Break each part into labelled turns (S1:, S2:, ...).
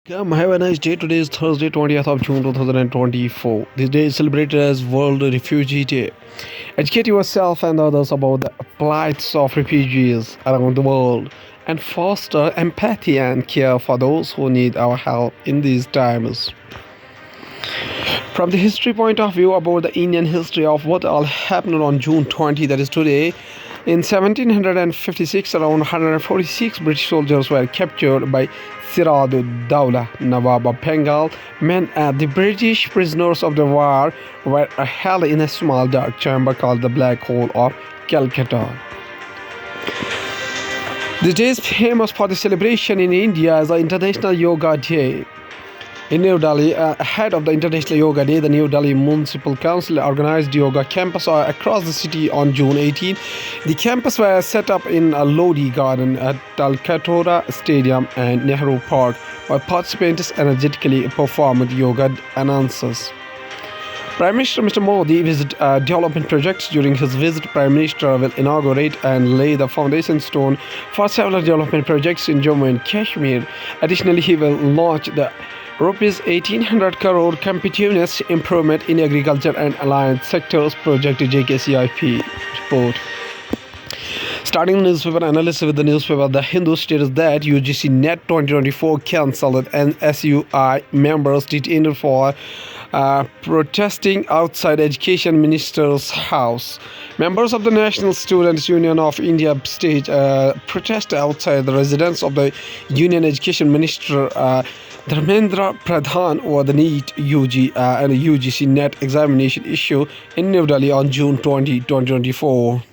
S1: Come, have a nice day. Today is Thursday, 20th of June 2024. This day is celebrated as World Refugee Day. Educate yourself and others about the plights of refugees around the world and foster empathy and care for those who need our help in these times. From the history point of view, about the Indian history of what all happened on June 20, that is today. In 1756, around 146 British soldiers were captured by Siraj-ud-Dawla, Nawab of Bengal. Men the British prisoners of the war were held in a small dark chamber called the Black Hole of Calcutta. This day is famous for the celebration in India as the International Yoga Day. In New Delhi, ahead of the International Yoga Day, the New Delhi Municipal Council organized yoga campus across the city on June 18. The campus was set up in a Lodi Garden at Talkatora Stadium and Nehru Park, where participants energetically performed yoga announcements. Prime Minister Mr. Modi visited development projects. During his visit, Prime Minister will inaugurate and lay the foundation stone for several development projects in Jammu and Kashmir. Additionally, he will launch the Rupees 1800 crore competitiveness improvement in agriculture and allied sectors project JKCIP report. Starting newspaper analysis with the newspaper The Hindu states that UGC NET 2024 cancelled and SUI members detained for protesting outside Education Minister's house. Members of the National Students Union of India staged protest outside the residence of the Union Education Minister Dharmendra Pradhan over the NEET UG and UGC NET examination issue in New Delhi on June 20, 2024.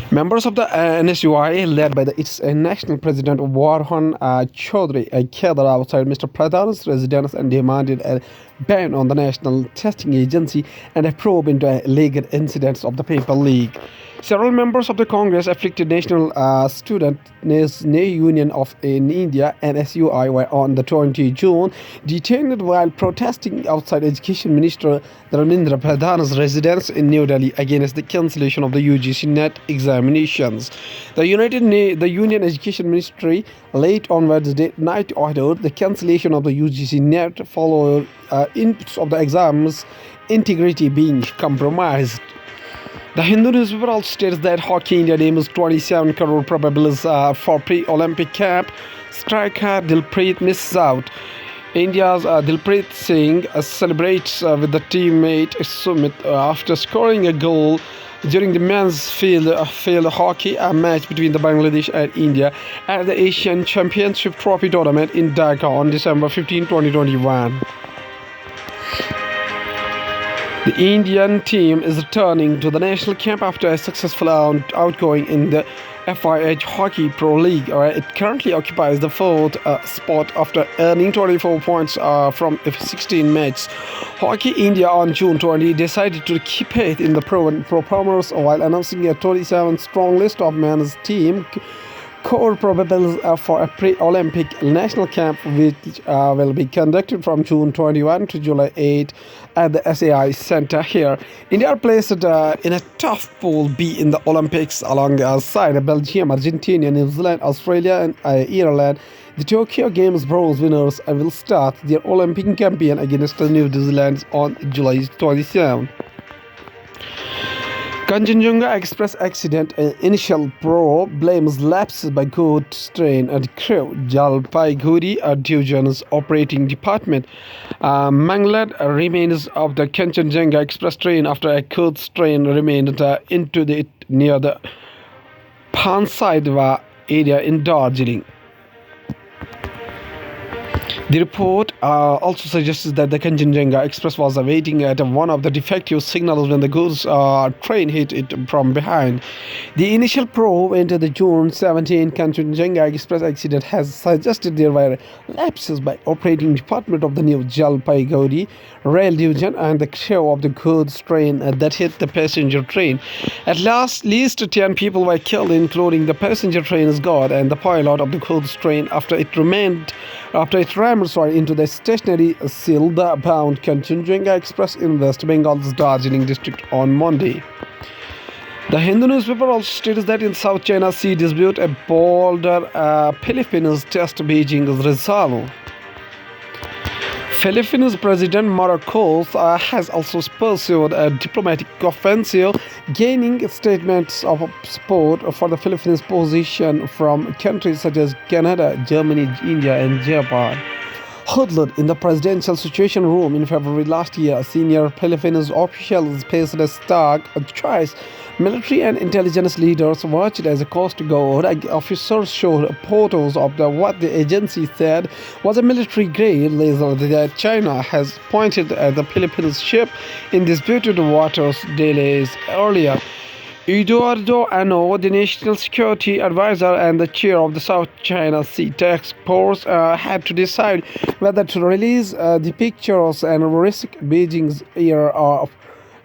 S1: Members of the NSUI, led by its national president Warhan Chaudhry, gathered outside Mr. Pradhan's residence and demanded a ban on the National Testing Agency and a probe into alleged incidents of the paper leak. Several members of the Congress afflicted National Student Union of in India NSUI were on the 20 June detained while protesting outside Education Minister Dharmendra Pradhan's residence in New Delhi against the cancellation of the UGC NET examinations. The Union Education Ministry late on Wednesday night ordered the cancellation of the UGC NET following inputs of the exams integrity being compromised. The Hindu newspaper also states that Hockey India names 27 crore probables for pre-Olympic camp. Striker Dilpreet misses out. India's Dilpreet Singh celebrates with the teammate Sumit after scoring a goal during the men's field hockey match between the Bangladesh and India at the Asian Championship Trophy tournament in Dhaka on December 15, 2021. The Indian team is returning to the national camp after a successful outgoing in the FIH Hockey Pro League. It currently occupies the fourth spot after earning 24 points from 16 matches. Hockey India on June 20 decided to keep faith in the performers while announcing a 27-strong list of men's team core probables for a pre-Olympic national camp which will be conducted from June 21 to July 8 at the SAI Center here. India are placed in a tough Pool B in the Olympics alongside Belgium, Argentina, New Zealand, Australia and Ireland. The Tokyo Games bronze winners will start their Olympic campaign against the New Zealand on July 27. Kanchenjunga Express accident initial probe blames lapses by goods train and crew. Jalpaiguri Division's operating department mangled remains of the Kanchenjunga Express train after a goods train remained near the Pansaidwa area in Darjeeling. The report also suggests that the Kanchenjunga Express was awaiting at one of the defective signals when the goods train hit it from behind. The initial probe into the June 17 Kanchenjunga Express accident has suggested there were lapses by operating department of the new Jalpaiguri Rail Division and the crew of the goods train that hit the passenger train. At least 10 people were killed, including the passenger train's guard and the pilot of the goods train after it rammed into the stationary Silda-bound Kanchenjunga Express in West Bengal's Darjeeling district on Monday. The Hindu newspaper also states that in South China Sea dispute, a bolder Philippines test Beijing's resolve. Philippines President Marcos has also pursued a diplomatic offensive, gaining statements of support for the Philippines' position from countries such as Canada, Germany, India, and Japan. Huddled in the presidential situation room in February last year, senior Philippines officials faced a stark choice. Military and intelligence leaders watched as a Coast Guard officers showed photos of what the agency said was a military-grade laser that China has pointed at the Philippines ship in disputed waters days earlier. Eduardo Ano, the National Security Advisor and the chair of the South China Sea Task Force, had to decide whether to release the pictures and risk Beijing's ear of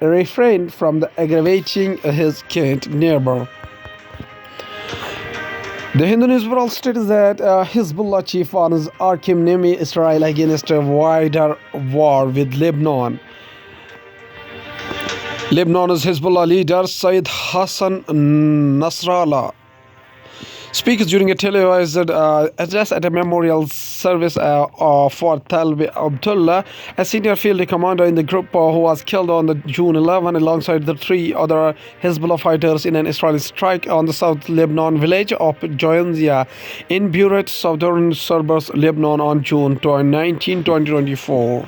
S1: refrain from aggravating his keen neighbor. The Hindu newspaper states that Hezbollah chief warns Arkim Nemi Israel against a wider war with Lebanon. Lebanon's Hezbollah leader Sayyid Hassan Nasrallah speaks during a televised address at a memorial service for Talbi Abdullah, a senior field commander in the group who was killed on June 11 alongside the three other Hezbollah fighters in an Israeli strike on the South Lebanon village of Joinzia in Beirut, southern suburbs, Lebanon on June 19, 2024.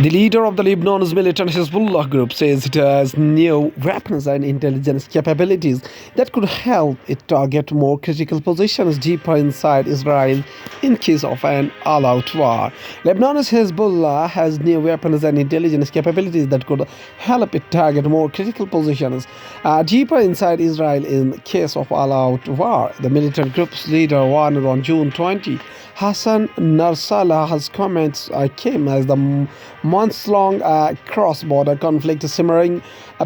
S1: The leader of the Lebanon's militant Hezbollah group says it has new weapons and intelligence capabilities that could help it target more critical positions deeper inside Israel in case of an all-out war. Lebanon's Hezbollah has new weapons and intelligence capabilities that could help it target more critical positions deeper inside Israel in case of all-out war, the militant group's leader warned on June 20. Hassan Nasrallah's comments came as the months-long cross-border conflict simmering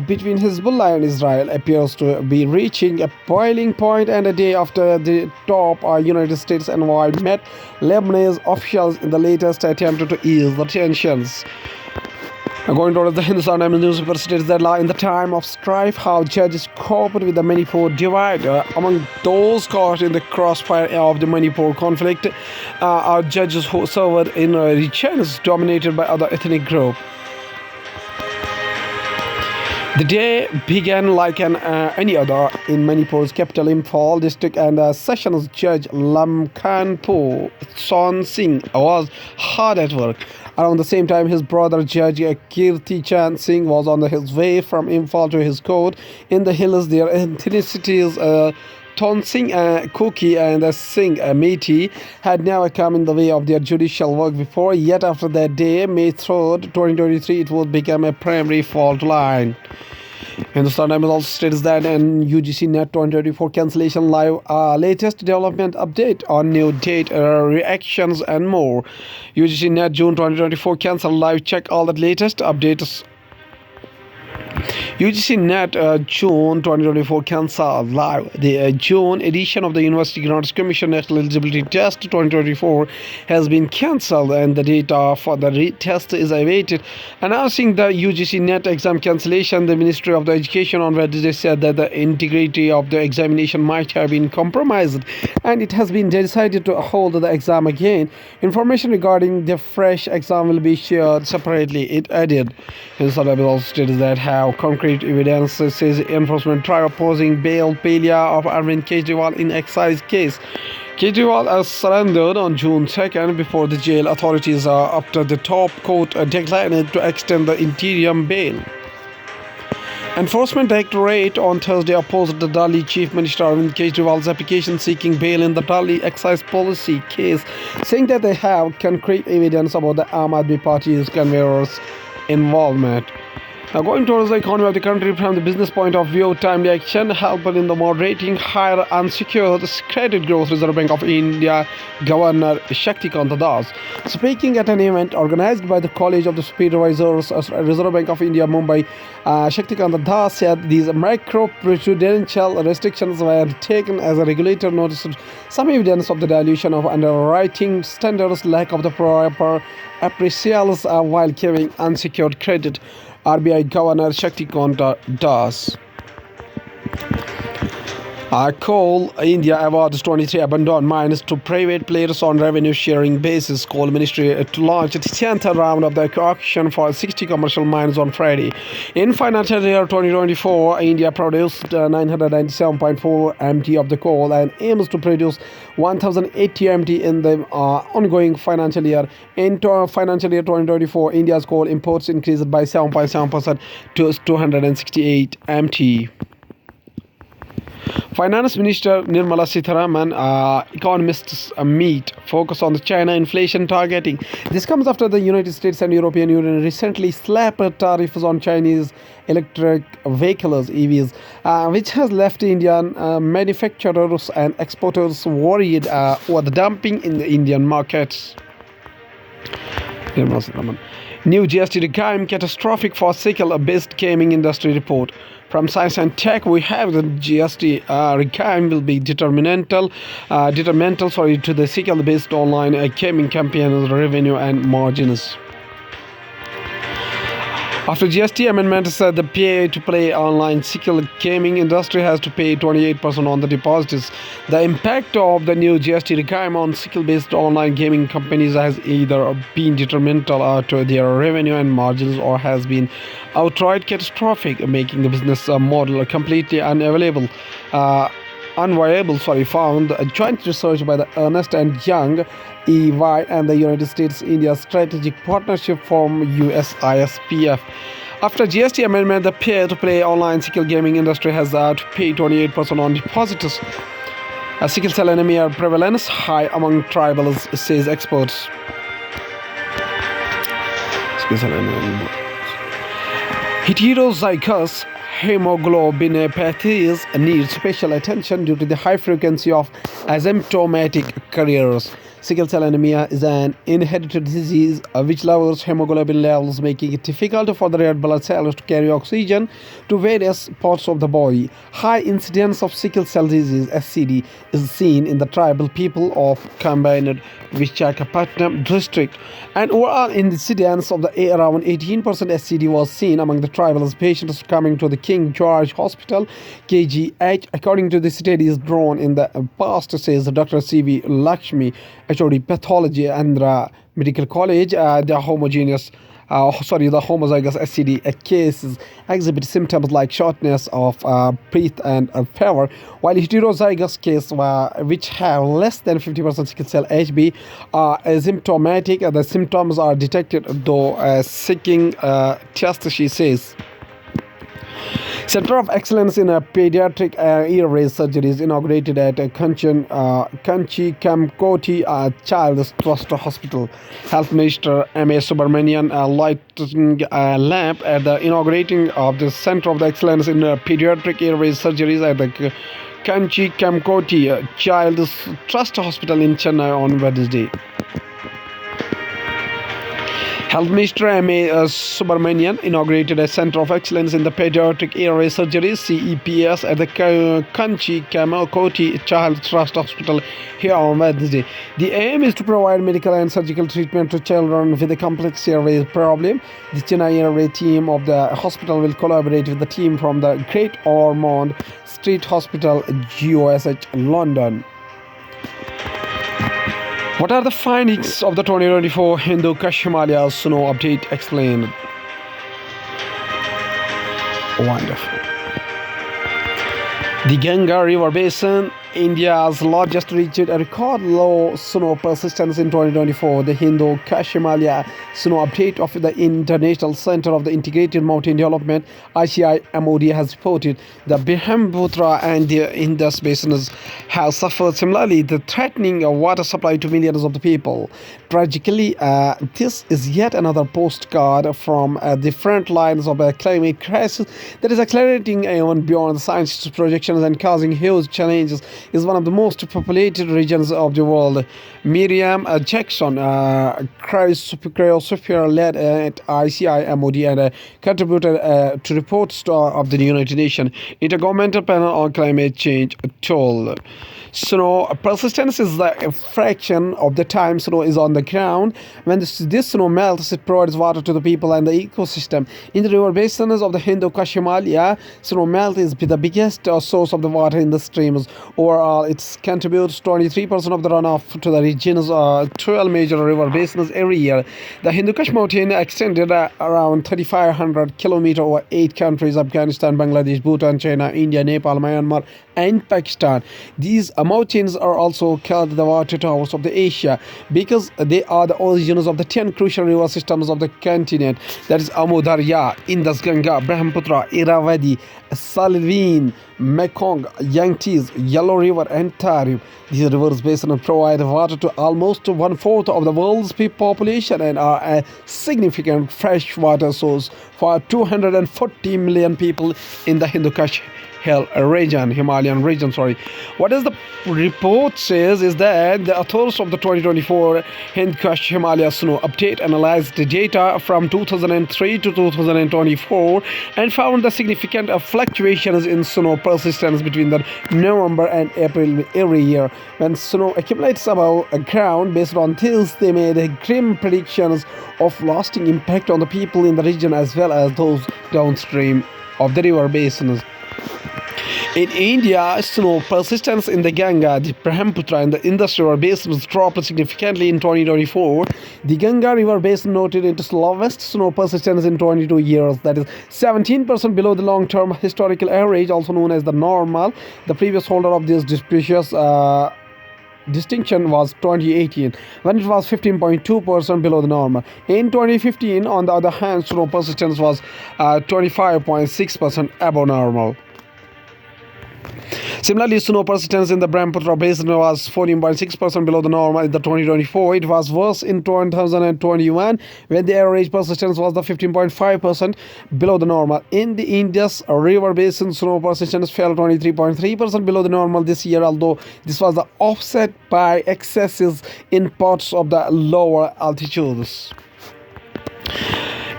S1: between Hezbollah and Israel appears to be reaching a boiling point, and a day after the top United States envoy met Lebanese officials in the latest attempt to ease the tensions. According to the Hindustan Times newspaper states that in the time of strife, how judges coped with the Manipur divide. Among those caught in the crossfire of the Manipur conflict are judges who served in regions dominated by other ethnic groups. The day began like any other in Manipur's capital Imphal district, and Sessions Judge Lamkhanpo Son Singh was hard at work. Around the same time, his brother Judge Kirti Chand Singh was on his way from Imphal to his court in the hills. Their ethnicities Tonsing Kuki and Singh Methi had never come in the way of their judicial work before, yet after that day, May 3rd, 2023, it would become a primary fault line. Hindustan Times also states that in UGC Net 2024 cancellation live latest development update on new date reactions and more. UGC Net June 2024 cancel live, check all the latest updates. UGC Net June 2024 cancel live. The June edition of the University Grants Commission National Eligibility Test 2024 has been cancelled, and the data for the retest is awaited. Announcing the UGC Net exam cancellation, the Ministry of Education on Wednesday said that the integrity of the examination might have been compromised, and it has been decided to hold the exam again. Information regarding the fresh exam will be shared separately, it added. Hindustan Times also stated that how concrete evidence says enforcement try opposing bail failure of Arvind Kejriwal in excise case. Kejriwal surrendered on June 2nd before the jail authorities after the top court declined to extend the interim bail. Enforcement Directorate on Thursday opposed the Delhi Chief Minister Arvind Kejriwal's application seeking bail in the Delhi excise policy case, saying that they have concrete evidence about the Aam Aadmi Party's conveyors' involvement. Now, going towards the economy of the country from the business point of view, timely action helped in the moderating higher unsecured credit growth. Reserve Bank of India Governor Shaktikant Das, speaking at an event organized by the College of the Supervisors, Reserve Bank of India, Mumbai, Shaktikant Das said these macro-prudential restrictions were taken as a regulator noticed some evidence of the dilution of underwriting standards, lack of the proper appraisals while giving unsecured credit. RBI Governor Shaktikant Das. Coal India awards 23 abandoned mines to private players on revenue sharing basis. Coal Ministry to launch its 10th round of the auction for 60 commercial mines on Friday. In financial year 2024, India produced 997.4 MT of the coal and aims to produce 1080 MT in the ongoing financial year. In financial year 2024, India's coal imports increased by 7.7% to 268 MT. Finance Minister Nirmala Sitharaman, economists meet focus on the China inflation targeting. This comes after the United States and European Union recently slapped tariffs on Chinese electric vehicles (EVs), which has left Indian manufacturers and exporters worried over the dumping in the Indian markets. New GST regime catastrophic for cycle-based gaming industry report. From Science and Tech, we have the GST regime will be detrimental to the cycle-based online gaming campaigns revenue and margins. After GST amendments, the pay-to-play online cycle gaming industry has to pay 28% on the deposits. The impact of the new GST regime on cycle-based online gaming companies has either been detrimental to their revenue and margins or has been outright catastrophic, making the business model completely unviable. Found a joint research by the Ernst & Young, EY, and the United States-India Strategic Partnership Firm USISPF. After GST amendment, the pay-to-play online cycle gaming industry has to pay 28% on deposits. Sickle cell anemia prevalence high among tribals, says experts. Sickle cell anemia. Heterozygous hemoglobinopathies need special attention due to the high frequency of asymptomatic carriers. Sickle cell anemia is an inherited disease which lowers hemoglobin levels, making it difficult for the red blood cells to carry oxygen to various parts of the body. High incidence of sickle cell disease (SCD) is seen in the tribal people of combined Visakhapatnam district. An overall incidence of the around 18% SCD was seen among the tribal patients coming to the King George Hospital (KGH), according to the studies drawn in the past, says Dr. C.V. Lakshmi, HOD Pathology, Andhra Medical College. The homozygous SCD cases exhibit symptoms like shortness of breath and fever, while heterozygous cases, which have less than 50% sickle cell HB, are asymptomatic. The symptoms are detected though seeking test, she says. Center of Excellence in Pediatric Airway Surgeries inaugurated at Kanchi Kamkoti Child's Trust Hospital. Health Minister M.A. Subramanian lighting a lamp at the inaugurating of the Center of Excellence in Pediatric Airway Surgeries at the Kanchi Kamkoti Child's Trust Hospital in Chennai on Wednesday. Health Minister M.A. Subramanian inaugurated a Center of Excellence in the Pediatric Airway Surgeries (CEPS) at the Kanchi Kamkoti Child Trust Hospital here on Wednesday. The aim is to provide medical and surgical treatment to children with a complex airway problem. The Chennai Airway team of the hospital will collaborate with the team from the Great Ormond Street Hospital, GOSH, London. What are the findings of the 2024 Hindu-Kush Himalaya Snow Update explained? Wonderful. The Ganga River Basin India's largest reached a record low snow persistence in 2024. The Hindu-Kush Himalaya Snow Update of the International Center of the Integrated Mountain Development (ICI-MOD) has reported the Brahmaputra and the Indus basins have suffered similarly, the threatening a water supply to millions of the people. Tragically, this is yet another postcard from the front lines of a climate crisis that is accelerating even beyond the scientists' projections and causing huge challenges. Is one of the most populated regions of the world. Miriam Jackson, cryosphere led at ICI-MOD and contributed to reports of the United Nations Intergovernmental Panel on Climate Change told. Snow persistence is the fraction of the time snow is on the ground. When this snow melts, it provides water to the people and the ecosystem. In the river basins of the Hindu-Kush Himalaya, snow melt is the biggest source of the water in the streams. Overall, it contributes 23% of the runoff to the region's 12 major river basins every year. The Hindu-Kush mountain extended around 3,500 kilometers over 8 countries: Afghanistan, Bangladesh, Bhutan, China, India, Nepal, Myanmar, and Pakistan. These mountains are also called the water towers of the Asia because they are the origins of the 10 crucial river systems of the continent, that is Amur Darya, Indus, Ganga, Brahmaputra, Irrawaddy, Salween, Mekong, Yangtze, Yellow River, and Tarim. These rivers basins provide water to almost one-fourth of the world's population and are a significant freshwater source for 240 million people in the Hindu-Kush Himalayan region. What does the report says is that the authors of the 2024 Hindu-Kush Himalaya Snow Update analyzed the data from 2003 to 2024 and found the significant fluctuations in snow persistence between the November and April every year. When snow accumulates above ground, based on this, they made grim predictions of lasting impact on the people in the region as well as those downstream of the river basins. In India, snow persistence in the Ganga, the Brahmaputra, and the Indus river basins dropped significantly in 2024. The Ganga river basin noted its lowest snow persistence in 22 years, that is 17% below the long-term historical average, also known as the normal. The previous holder of this precious distinction was 2018, when it was 15.2% below the normal. In 2015, on the other hand, snow persistence was 25.6% above normal. Similarly, snow persistence in the Brahmaputra basin was 14.6% below the normal in the 2024. It was worse in 2021, when the average persistence was the 15.5% below the normal. In the Indus river basin, snow persistence fell 23.3% below the normal this year, although this was offset by excesses in parts of the lower altitudes.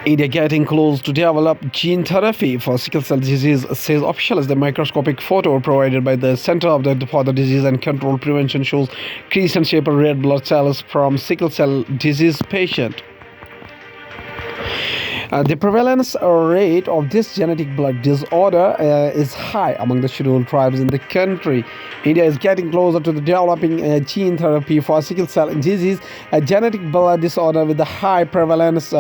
S1: India getting close to develop gene therapy for sickle cell disease, says officials. The microscopic photo provided by the Center for the Disease and Control Prevention shows crescent-shaped red blood cells from sickle cell disease patient. The prevalence rate of this genetic blood disorder is high among the scheduled tribes in the country. India is getting closer to developing gene therapy for sickle cell disease, a genetic blood disorder with a high prevalence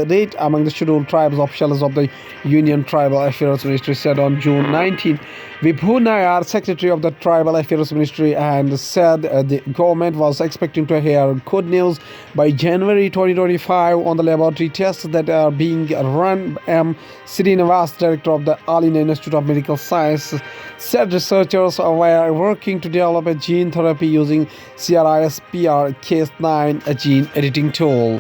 S1: rate among the scheduled tribes, officials of the Union Tribal Affairs Ministry said on June 19. Vibhu Nayar, Secretary of the Tribal Affairs Ministry, and said the government was expecting to hear good news by January 2025 on the laboratory tests that are being run. M. Srinivas, Director of the All India Institute of Medical Science, said researchers were working to develop a gene therapy using CRISPR-Cas9, a gene editing tool.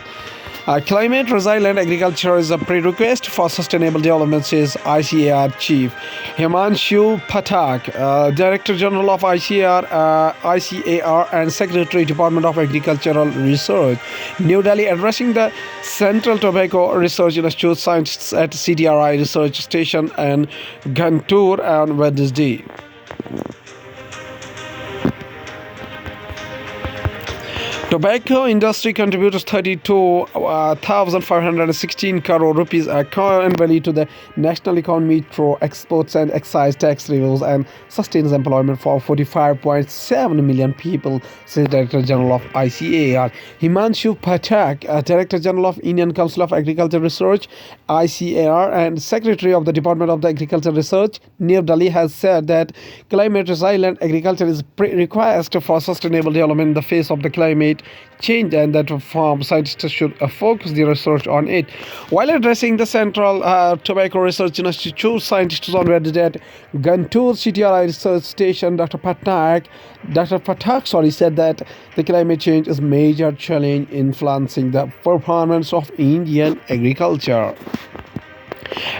S1: Climate resilient agriculture is a prerequisite for sustainable development, says ICAR Chief Himanshu Pathak, Director General of ICAR and Secretary, Department of Agricultural Research, New Delhi, addressing the Central Tobacco Research Institute scientists at CTRI Research Station and Guntur on Wednesday. Tobacco industry contributes 32,516 crore rupees annually to the national economy through exports and excise tax revenues and sustains employment for 45.7 million people, says Director General of ICAR. Himanshu Pathak, Director General of Indian Council of Agriculture Research (ICAR) and Secretary of the Department of the Agriculture Research, New Delhi, has said that climate resilient agriculture is prerequisite for sustainable development in the face of the climate change, and that farm scientists should focus their research on it. While addressing the Central Tobacco Research Institute, scientists on Wednesday at Guntur CTRI Research Station, Dr. Pathak said that the climate change is a major challenge influencing the performance of Indian agriculture.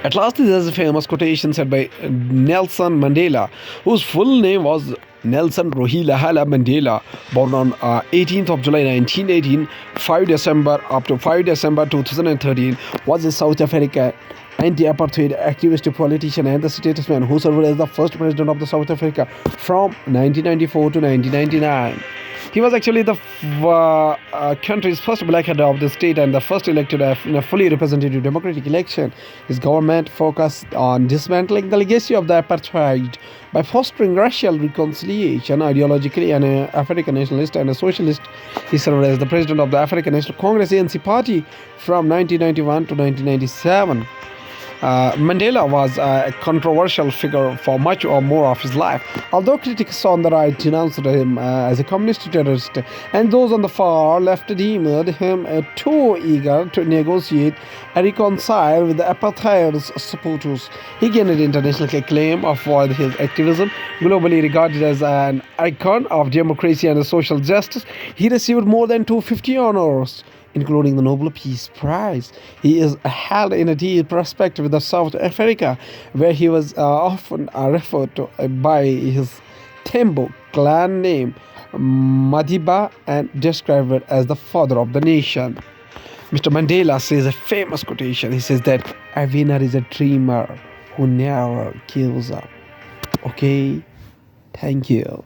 S1: At last, there's a famous quotation said by Nelson Mandela, whose full name was Nelson Rolihlahla Mandela, born on 18th of July 1918, 5 December 2013, was a South African anti-apartheid activist, politician and the statesman who served as the first president of the South Africa from 1994 to 1999. He was actually the country's first black head of the state and the first elected in a fully representative democratic election. His government focused on dismantling the legacy of the apartheid by fostering racial reconciliation. Ideologically an African nationalist and a socialist, he served as the president of the African National Congress (ANC) party from 1991 to 1997. Mandela was a controversial figure for much or more of his life. Although critics on the right denounced him as a communist terrorist, and those on the far left deemed him too eager to negotiate and reconcile with the apartheid's supporters, he gained international acclaim for his activism. Globally regarded as an icon of democracy and social justice, he received more than 250 honors, including the Nobel Peace Prize. He is held in a deep respect with the South Africa, where he was often referred to by his Thembu clan name, Madiba, and described as the father of the nation. Mr. Mandela says a famous quotation. He says that a winner is a dreamer who never gives up. Okay, thank you.